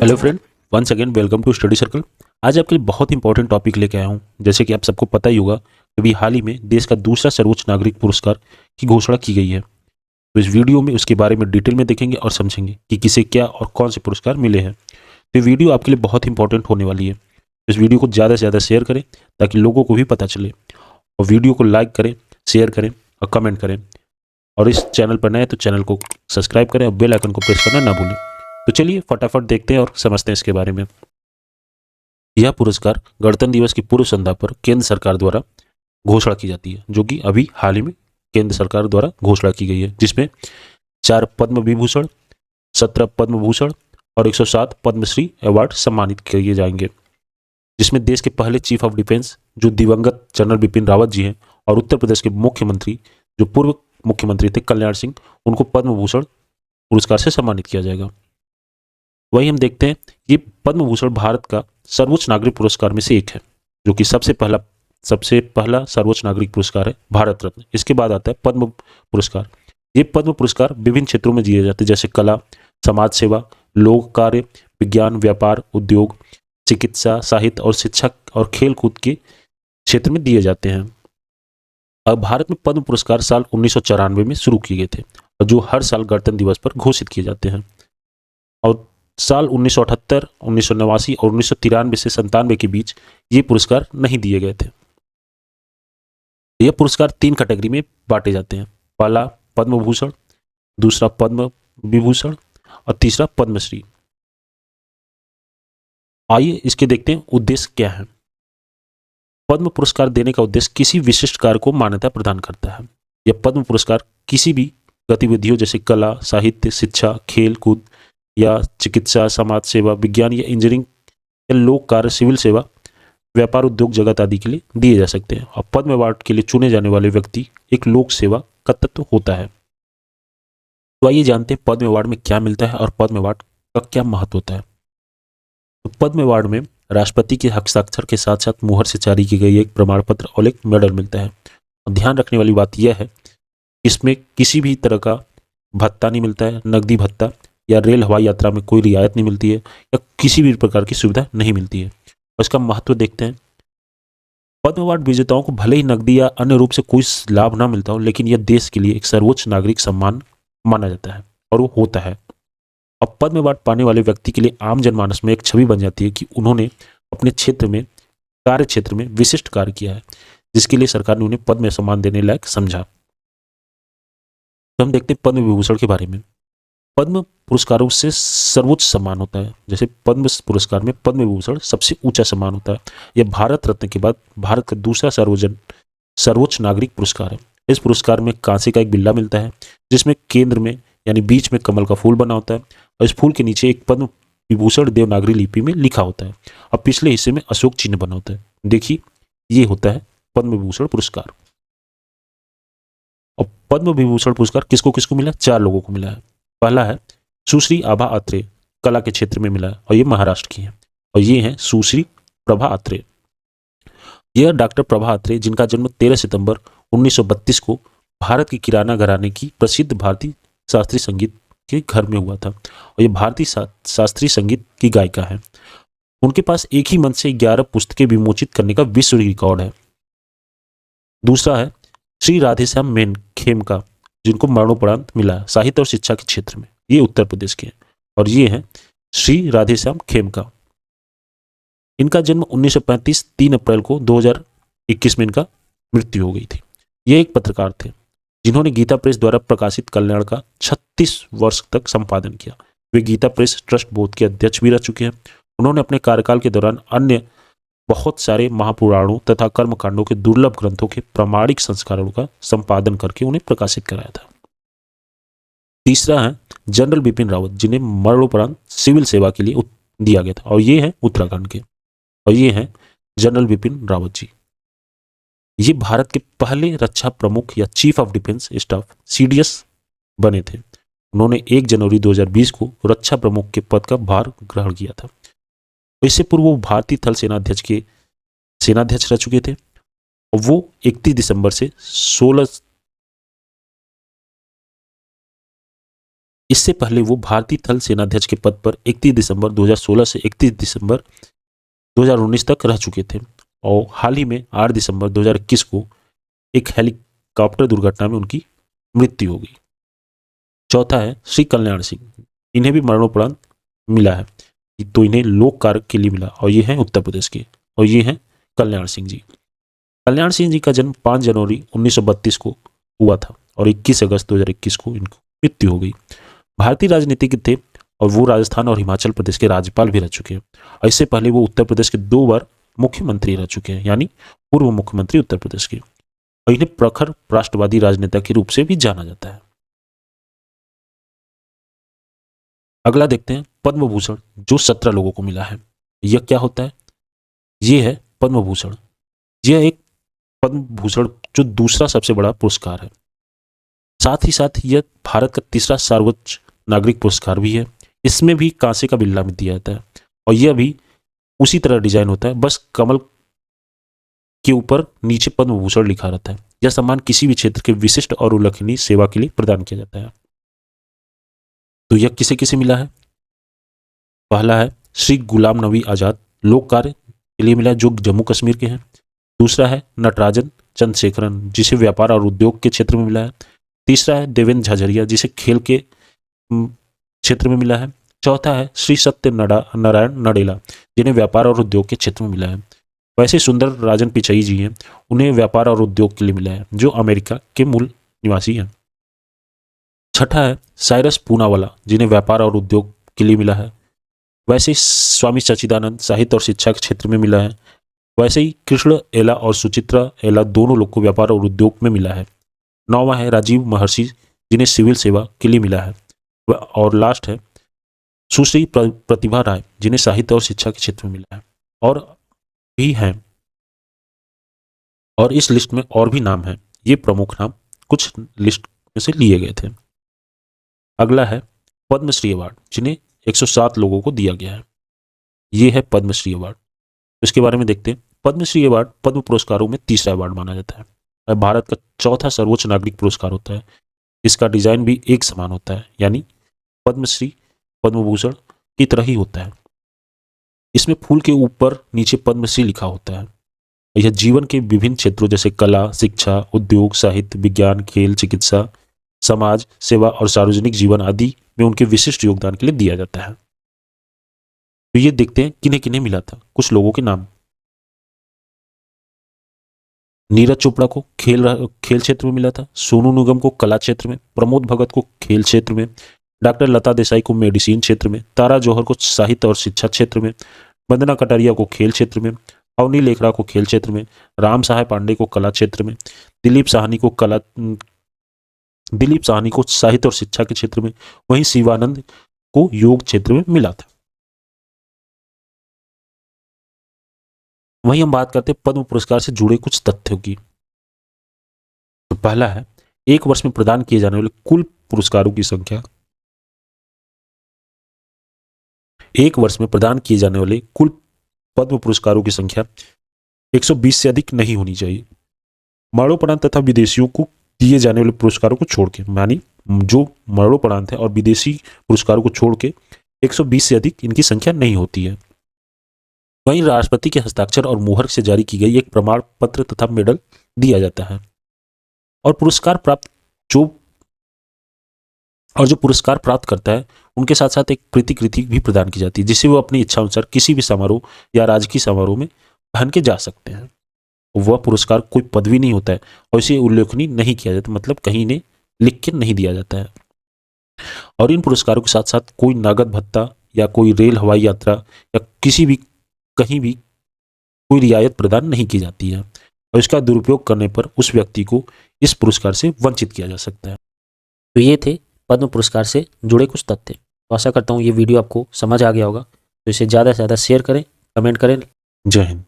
Hello friend, once again welcome to study circle. आज आपके लिए बहुत इंपॉर्टेंट टॉपिक लेके आया हूँ। जैसे कि आप सबको पता ही होगा कि अभी हाल ही में देश का दूसरा सर्वोच्च नागरिक पुरस्कार की घोषणा की गई है। तो इस वीडियो में उसके बारे में डिटेल में देखेंगे और समझेंगे कि किसे क्या और कौन से पुरस्कार मिले हैं। तो ये वीडियो आपके लिए बहुत इंपॉर्टेंट होने वाली है। इस वीडियो को ज़्यादा से ज़्यादा शेयर करें ताकि लोगों को भी पता चले, और वीडियो को लाइक करें, शेयर करें और कमेंट करें। और इस चैनल पर नए तो चैनल को सब्सक्राइब करें और बेल आइकन को प्रेस करना ना भूलें। तो चलिए फटाफट देखते हैं और समझते हैं इसके बारे में। यह पुरस्कार गणतंत्र दिवस की पूर्व संध्या पर केंद्र सरकार द्वारा घोषणा की जाती है, जो कि अभी हाल ही में केंद्र सरकार द्वारा घोषणा की गई है, जिसमें 4 पद्म विभूषण, 17 पद्म भूषण और 107 पद्मश्री अवार्ड सम्मानित किए जाएंगे। जिसमें देश के पहले चीफ ऑफ डिफेंस जो दिवंगत जनरल बिपिन रावत जी हैं, और उत्तर प्रदेश के मुख्यमंत्री जो पूर्व मुख्यमंत्री थे कल्याण सिंह, उनको पद्म भूषण पुरस्कार से सम्मानित किया जाएगा। वही हम देखते हैं ये पद्म भूषण भारत का सर्वोच्च नागरिक पुरस्कार में से एक है, जो कि सबसे पहला सर्वोच्च नागरिक पुरस्कार है, भारत रत्न। इसके बाद आता है पद्म पुरस्कार। ये पद्म पुरस्कार विभिन्न क्षेत्रों में दिए जाते हैं, जैसे कला, समाज सेवा, लोक कार्य, विज्ञान, व्यापार, उद्योग, चिकित्सा, साहित्य और शिक्षा और खेल कूद के क्षेत्र में दिए जाते हैं। अब भारत में पद्म पुरस्कार साल 1994 में शुरू किए गए थे, और जो हर साल गणतंत्र दिवस पर घोषित किए जाते हैं। और साल 1978, 1989 और 1993 से 97 के बीच ये पुरस्कार नहीं दिए गए थे। यह पुरस्कार 3 कैटेगरी में बांटे जाते हैं। पहला पद्म भूषण, दूसरा पद्म विभूषण और तीसरा पद्मश्री। आइए इसके देखते हैं उद्देश्य क्या है। पद्म पुरस्कार देने का उद्देश्य किसी विशिष्ट कार्य को मान्यता प्रदान करता है। यह पद्म पुरस्कार किसी भी गतिविधियों जैसे कला, साहित्य, शिक्षा, खेल कूद या चिकित्सा, समाज सेवा, विज्ञान या इंजीनियरिंग या लोक कार्य, सिविल सेवा, व्यापार, उद्योग जगत आदि के लिए दिए जा सकते हैं। और पद्म अवार्ड के लिए चुने जाने वाले व्यक्ति एक लोक सेवा का तत्व होता है। तो आइए जानते हैं पद्म अवार्ड में क्या मिलता है और पद्म अवार्ड का क्या महत्व होता है। तो पद्म अवार्ड में राष्ट्रपति के हस्ताक्षर के साथ साथ मुहर से जारी की गई एक प्रमाण पत्र और एक मेडल मिलता है। और ध्यान रखने वाली बात यह है, इसमें किसी भी तरह का भत्ता नहीं मिलता है, नकदी भत्ता या रेल हवाई यात्रा में कोई रियायत नहीं मिलती है, या किसी भी प्रकार की सुविधा नहीं मिलती है। और इसका महत्व देखते हैं। पद्म अवार्ड विजेताओं को भले ही नकदी या अन्य रूप से कोई लाभ ना मिलता हो, लेकिन यह देश के लिए एक सर्वोच्च नागरिक सम्मान माना जाता है, और वो होता है। अब पद्म अवार्ड पाने वाले व्यक्ति के लिए आम जनमानस में एक छवि बन जाती है कि उन्होंने अपने क्षेत्र में, कार्य क्षेत्र में विशिष्ट कार्य किया है, जिसके लिए सरकार ने उन्हें पद्म सम्मान देने लायक समझा। तो हम देखते हैं पद्म विभूषण के बारे में। पद्म पुरस्कारों से सर्वोच्च सम्मान होता है। जैसे पद्म पुरस्कार में पद्म विभूषण सबसे ऊंचा सम्मान होता है। यह भारत रत्न के बाद भारत का दूसरा सर्वोच्च नागरिक पुरस्कार है। इस पुरस्कार में कांसे का एक बिल्ला मिलता है, जिसमें केंद्र में यानी बीच में कमल का फूल बना होता है, और इस फूल के नीचे एक पद्म विभूषण देवनागरी लिपि में लिखा होता है, और पिछले हिस्से में अशोक चिन्ह बना होता है। देखिए, ये होता है पद्म विभूषण पुरस्कार। और पद्म विभूषण पुरस्कार किसको किसको मिला? 4 लोगों को मिला है। पहला है सुश्री आभा अत्रे, कला के क्षेत्र में मिला है, और ये महाराष्ट्र की है। और ये है सुश्री प्रभा अत्रे। यह डॉक्टर प्रभा अत्रे, जिनका जन्म 13 सितंबर 1932 को भारत की किराना घराने की प्रसिद्ध भारतीय शास्त्रीय संगीत के घर में हुआ था, और ये भारतीय शास्त्रीय संगीत की गायिका है। उनके पास एक ही मंच से 11 पुस्तकें विमोचित करने का विश्व रिकॉर्ड है। दूसरा है श्री राधेश्याम मेन खेमका, जिनको मरणोपरांत मिला है साहित्य और शिक्षा के क्षेत्र में। ये उत्तर प्रदेश के हैं, और ये हैं श्री राधेश्याम खेमका। इनका जन्म 1935 3 अप्रैल को 2021 में इनका मृत्यु हो गई थी। ये एक पत्रकार थे, जिन्होंने गीता प्रेस द्वारा प्रकाशित कल्याण का 36 वर्ष तक संपादन किया। वे गीता प्रेस ट्रस्ट बोर्ड के अध्यक्ष भी रह चुके हैं। उन्होंने अपने कार्यकाल के दौरान अन्य बहुत सारे महापुराणों तथा कर्मकांडों के दुर्लभ ग्रंथों के प्रामाणिक संस्करणों का संपादन करके उन्हें प्रकाशित कराया था। तीसरा है जनरल बिपिन रावत, जिन्हें मरणोपरांत सिविल सेवा के लिए दिया गया था, और ये है उत्तराखंड के। और ये हैं जनरल बिपिन रावत जी। ये भारत के पहले रक्षा प्रमुख या chief of defence staff CDS बने थे। उन्होंने 1 जनवरी 2020 को रक्षा प्रमुख के पद का भार ग्रहण किया था। इससे पूर्व वो भारतीय थल सेनाध्यक्ष रह चुके थे, और वो 31 दिसंबर से इससे पहले वो भारतीय थल सेनाध्यक्ष के पद पर 31 दिसंबर 2016 से 31 दिसंबर 2019 तक रह चुके थे और हाल ही में 8 दिसंबर 2021 को एक हेलीकॉप्टर दुर्घटना में उनकी मृत्यु हो गई। चौथा है श्री कल्याण सिंह, इन्हें भी मरणोपरांत मिला है, तो इन्हें लोक कार्य के लिए मिला और ये हैं उत्तर प्रदेश के, और ये हैं कल्याण सिंह जी। कल्याण सिंह जी का जन्म 5 जनवरी 1932 को हुआ था और 21 अगस्त 2021 को इनको मृत्यु हो गई। भारतीय राजनीतिज्ञ थे और वो राजस्थान और हिमाचल प्रदेश के राज्यपाल भी रह चुके हैं और इससे पहले वो उत्तर प्रदेश के 2 बार मुख्यमंत्री रह चुके हैं, यानी पूर्व मुख्यमंत्री उत्तर प्रदेश के, और इन्हें प्रखर राष्ट्रवादी राजनेता के रूप से भी जाना जाता है। अगला देखते हैं पद्म भूषण, जो 17 लोगों को मिला है। यह क्या होता है? यह है पद्म भूषण। यह एक पद्म भूषण जो दूसरा सबसे बड़ा पुरस्कार है, साथ ही साथ यह भारत का तीसरा सर्वोच्च नागरिक पुरस्कार भी है। इसमें भी कांसे का बिल्ला में दिया जाता है और यह भी उसी तरह डिजाइन होता है, बस कमल के ऊपर नीचे पद्म भूषण लिखा रहता है। यह सम्मान किसी भी क्षेत्र के विशिष्ट और उल्लेखनीय सेवा के लिए प्रदान किया जाता है। तो यह किसे किसे मिला है? पहला है श्री गुलाम नबी आजाद, लोक कार्य के लिए मिला, जो जम्मू कश्मीर के हैं। दूसरा है नटराजन चंद्रशेखरन, जिसे व्यापार और उद्योग के क्षेत्र में मिला है। तीसरा है देवेंद्र झाझरिया, जिसे खेल के क्षेत्र में मिला है। चौथा है श्री सत्य नारायण नडेला, जिन्हें व्यापार और उद्योग के क्षेत्र में मिला है। वैसे सुंदर राजन पिचई जी हैं, उन्हें व्यापार और उद्योग के लिए मिला है, जो अमेरिका के मूल निवासी हैं। छठा है साइरस पूनावाला, जिन्हें व्यापार और उद्योग के लिए मिला है। वैसे ही स्वामी सच्चिदानंद साहित्य और शिक्षा के क्षेत्र में मिला है। वैसे ही कृष्ण एला और सुचित्रा एला दोनों लोग को व्यापार और उद्योग में मिला है। 9वां है राजीव महर्षि, जिन्हें सिविल सेवा के लिए मिला है। और लास्ट है सुश्री प्रतिभा राय, जिन्हें साहित्य और शिक्षा के क्षेत्र में मिला है। और भी हैं, और इस लिस्ट में और भी नाम हैं। ये प्रमुख नाम कुछ लिस्ट में से लिए गए थे। अगला है पद्मश्री अवार्ड, जिन्हें 107 लोगों को दिया गया है। ये है पद्मश्री अवार्ड। इसके बारे में देखते हैं। पद्मश्री अवार्ड पद्म पुरस्कारों में तीसरा अवार्ड माना जाता है और भारत का चौथा सर्वोच्च नागरिक पुरस्कार होता है। इसका डिजाइन भी एक समान होता है, यानी पद्मश्री पद्म भूषण की तरह ही होता है। इसमें फूल के ऊपर नीचे पद्मश्री लिखा होता है। यह जीवन के विभिन्न क्षेत्रों जैसे कला, शिक्षा, उद्योग, साहित्य, विज्ञान, खेल, चिकित्सा, समाज सेवा और सार्वजनिक जीवन आदि में उनके विशिष्ट योगदान के लिए दिया जाता है। तो ये देखते हैं किन्हें किन्हें मिला था। कुछ लोगों के नाम। नीरज चोपड़ा को खेल क्षेत्र में मिला था। सोनू निगम को कला क्षेत्र में, प्रमोद भगत को खेल क्षेत्र में, डॉक्टर लता देसाई को मेडिसिन क्षेत्र में, तारा जौहर को साहित्य और शिक्षा क्षेत्र में, वंदना कटारिया को खेल क्षेत्र में, अवनी लेखरा को खेल क्षेत्र में, राम सहाय पांडे को कला क्षेत्र में, दिलीप साहनी को साहित्य और शिक्षा के क्षेत्र में, वहीं शिवानंद को योग क्षेत्र में मिला था। वहीं हम बात करते हैं पद्म पुरस्कार से जुड़े कुछ तथ्यों की। तो पहला है एक वर्ष में प्रदान किए जाने वाले कुल पुरस्कारों की संख्या। एक वर्ष में प्रदान किए जाने वाले कुल पद्म पुरस्कारों की संख्या 120 से अधिक नहीं होनी चाहिए। मरणोपरांत तथा विदेशियों को दिए जाने वाले पुरस्कारों को छोड़ के, यानी जो मरणोपरांत है और विदेशी पुरस्कारों को छोड़ के 120 से अधिक इनकी संख्या नहीं होती है। वहीं राष्ट्रपति के हस्ताक्षर और मुहर से जारी की गई एक प्रमाण पत्र तथा मेडल दिया जाता है। और पुरस्कार प्राप्त जो पुरस्कार प्राप्त करता है उनके साथ साथ एक प्रतिकृति भी प्रदान की जाती है, जिसे वो अपनी इच्छा अनुसार किसी भी समारोह या राजकीय समारोह में पहन के जा सकते हैं। वह पुरस्कार कोई पदवी नहीं होता है और इसे उल्लेखनीय नहीं किया जाता, मतलब कहीं ने लिख के नहीं दिया जाता है। और इन पुरस्कारों के साथ साथ कोई नगद भत्ता या कोई रेल हवाई यात्रा या किसी भी कहीं भी कोई रियायत प्रदान नहीं की जाती है और इसका दुरुपयोग करने पर उस व्यक्ति को इस पुरस्कार से वंचित किया जा सकता है। तो ये थे पद्म पुरस्कार से जुड़े कुछ तथ्य। तो आशा करता हूँ ये वीडियो आपको समझ आ गया होगा। तो इसे ज़्यादा से ज़्यादा शेयर करें, कमेंट करें। जय हिंद।